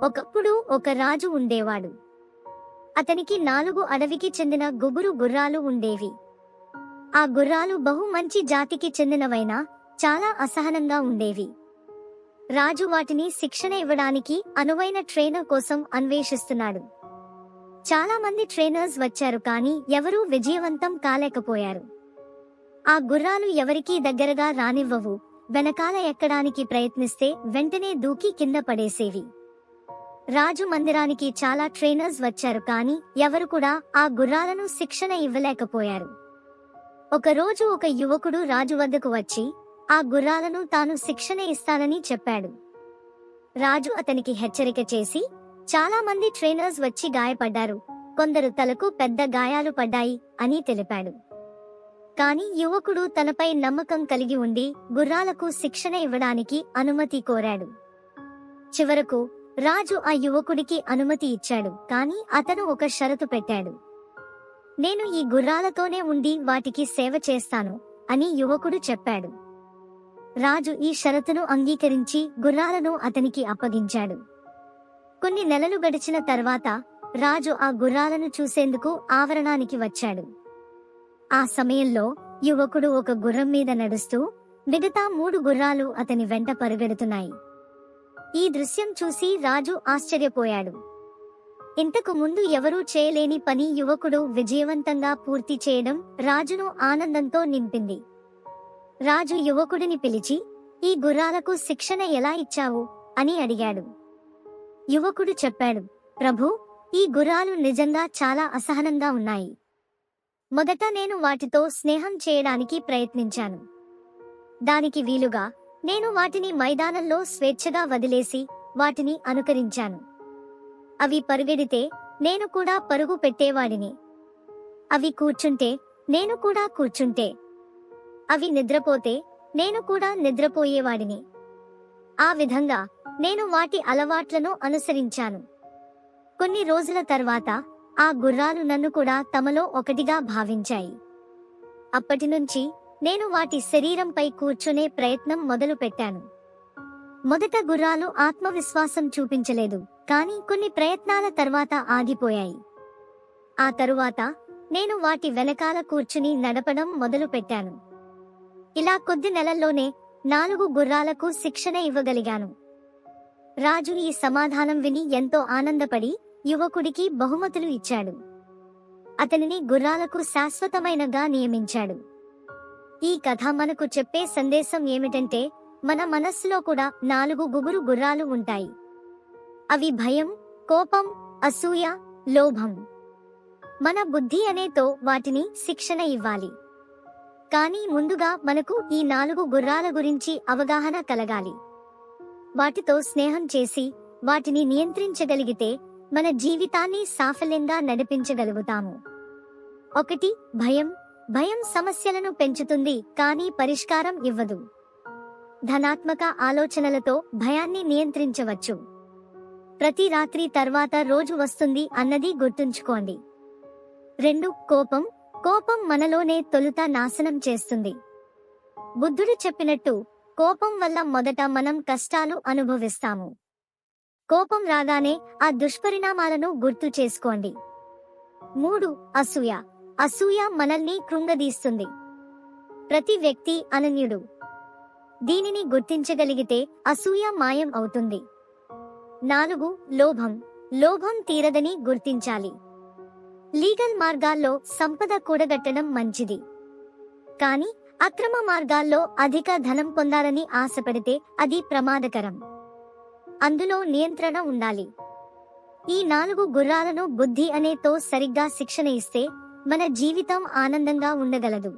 ఒకప్పుడు ఒక రాజు ఉండేవాడు. అతనికి 4 అడవికి చెందిన గుబురు గుర్రాలు ఉండేవి. ఆ గుర్రాలు బహు మంచి జాతికి చెందినవైనా చాలా అసహనంగా ఉండేవి. రాజు వాటిని శిక్షణ ఇవ్వడానికి అనువైన ట్రైనర్ కోసం అన్వేషిస్తున్నాడు. చాలా మంది ట్రైనర్స్ వచ్చారు, కానీ ఎవరూ విజయవంతం కాలేకపోయారు. ఆ గుర్రాలు ఎవరికీ దగ్గరగా రానివ్వవు. వెనకాల ఎక్కడానికి ప్రయత్నిస్తే వెంటనే దూకి కింద పడేసేవి. రాజు మందిరానికి చాలా ట్రైనర్స్ వచ్చారు, కానీ ఎవరు కూడా ఆ గుర్రాలను శిక్షణ ఇవ్వలేకపోయారు. ఒకరోజు ఒక యువకుడు రాజు వద్దకు వచ్చి ఆ గుర్రాలను తాను శిక్షణ ఇస్తానని చెప్పాడు. రాజు అతనికి హెచ్చరిక చేసి, చాలా మంది ట్రైనర్స్ వచ్చి గాయపడ్డారు, కొందరు తలకు పెద్ద గాయాలు పడ్డాయి అని తెలిపాడు. కానీ యువకుడు తనపై నమ్మకం కలిగి ఉండి గుర్రాలకు శిక్షణ ఇవ్వడానికి అనుమతి కోరాడు. చివరకు రాజు ఆ యువకుడికి అనుమతి ఇచ్చాడు, కానీ అతను ఒక షరతు పెట్టాడు. నేను ఈ గుర్రాలతోనే ఉండి వాటికి సేవ చేస్తాను అని యువకుడు చెప్పాడు. రాజు ఈ షరతును అంగీకరించి గుర్రాలను అతనికి అప్పగించాడు. కొన్ని నెలలు గడిచిన తర్వాత రాజు ఆ గుర్రాలను చూసేందుకు ఆవరణానికి వచ్చాడు. ఆ సమయంలో యువకుడు ఒక గుర్రం మీద నడుస్తూ మిగతా 3 గుర్రాలు అతని వెంట పరుగెడుతున్నాయి. ఈ దృశ్యం చూసి రాజు ఆశ్చర్యపోయాడు. ఇంతకు ముందు ఎవరూ చేయలేని పని యువకుడు విజయవంతంగా పూర్తి చేయడం రాజును ఆనందంతో నింపింది. రాజు యువకుడిని పిలిచి, ఈ గుర్రాలకు శిక్షణ ఎలా ఇచ్చావు అని అడిగాడు. యువకుడు చెప్పాడు, ప్రభూ, ఈ గుర్రాలు నిజంగా చాలా అసహనంగా ఉన్నాయి. మొదట నేను వాటితో స్నేహం చేయడానికి ప్రయత్నించాను. దానికి వీలుగా నేను వాటిని మైదానంలో స్వేచ్ఛగా వదిలేసి వాటిని అనుకరించాను. అవి పరుగెడితే నేను కూడా పరుగు పెట్టేవాడిని. అవి కూర్చుంటే నేను కూడా కూర్చుంటే, అవి నిద్రపోతే నేను కూడా నిద్రపోయేవాడిని. ఆ విధంగా నేను వాటి అలవాట్లను అనుసరించాను. కొన్ని రోజుల తర్వాత ఆ గుర్రాలు నన్ను కూడా తమలో ఒకటిగా భావించాయి. అప్పటినుంచి నేను వాటి శరీరంపై కూర్చునే ప్రయత్నం మొదలుపెట్టాను. మొదట గుర్రాలు ఆత్మవిశ్వాసం చూపించలేదు, కానీ కొన్ని ప్రయత్నాల తర్వాత ఆగిపోయాయి. ఆ తరువాత నేను వాటి వెనకాల కూర్చుని నడపడం మొదలుపెట్టాను. ఇలా కొద్ది నెలల్లోనే 4 గుర్రాలకు శిక్షణ ఇవ్వగలిగాను. రాజు ఈ సమాధానం విని ఎంతో ఆనందపడి యువకుడికి బహుమతులు ఇచ్చాడు. అతనిని గుర్రాలకు శాశ్వతమైనగా నియమించాడు. ఈ కథ మనకు చెప్పే సందేశం ఏమిటంటే, మన మనస్సులో కూడా 4 గుబురు గుర్రాలు ఉంటాయి. అవి భయం, కోపం, అసూయ, లోభం. మన బుద్ధి అనేతో వాటిని శిక్షణ ఇవ్వాలి. కానీ ముందుగా మనకు ఈ 4 గుర్రాల గురించి అవగాహన కలగాలి. వాటితో స్నేహం చేసి వాటిని నియంత్రించగలిగితే మన జీవితాన్ని సాఫల్యంగా నడిపించగలుగుతాము. 1. భయం. భయం సమస్యలను పెంచుతుంది, కానీ పరిష్కారం ఇవ్వదు. ధనాత్మక ఆలోచనలతో భయాన్ని నియంత్రించవచ్చు. ప్రతి రాత్రి తర్వాత రోజు వస్తుంది అన్నది గుర్తుంచుకోండి. 2. కోపం. కోపం మనలోనే తొలుత నాశనం చేస్తుంది. బుద్ధుడు చెప్పినట్టు కోపం వల్ల మొదట మనం కష్టాలు అనుభవిస్తాము. కోపం రాగానే ఆ దుష్పరిణామాలను గుర్తు చేసుకోండి. 3. అసూయ. అసూయ మనల్ని కృంగదీస్తుంది. ప్రతి వ్యక్తి అనన్యుడు. దీనిని గుర్తించగలిగితే అసూయ మాయం అవుతుంది. 4. లోభం. లోభం తీరదని గుర్తించాలి. లీగల్ మార్గాల్లో సంపద కూడగట్టడం మంచిది, కానీ అక్రమ మార్గాల్లో అధిక ధనం పొందాలని ఆశపడితే అది ప్రమాదకరం. అందులో నియంత్రణ ఉండాలి. ఈ 4 గుర్రాలను బుద్ధి అనేతో సరిగ్గా శిక్షణ ఇస్తే మన జీవితం ఆనందంగా ఉండగలదు.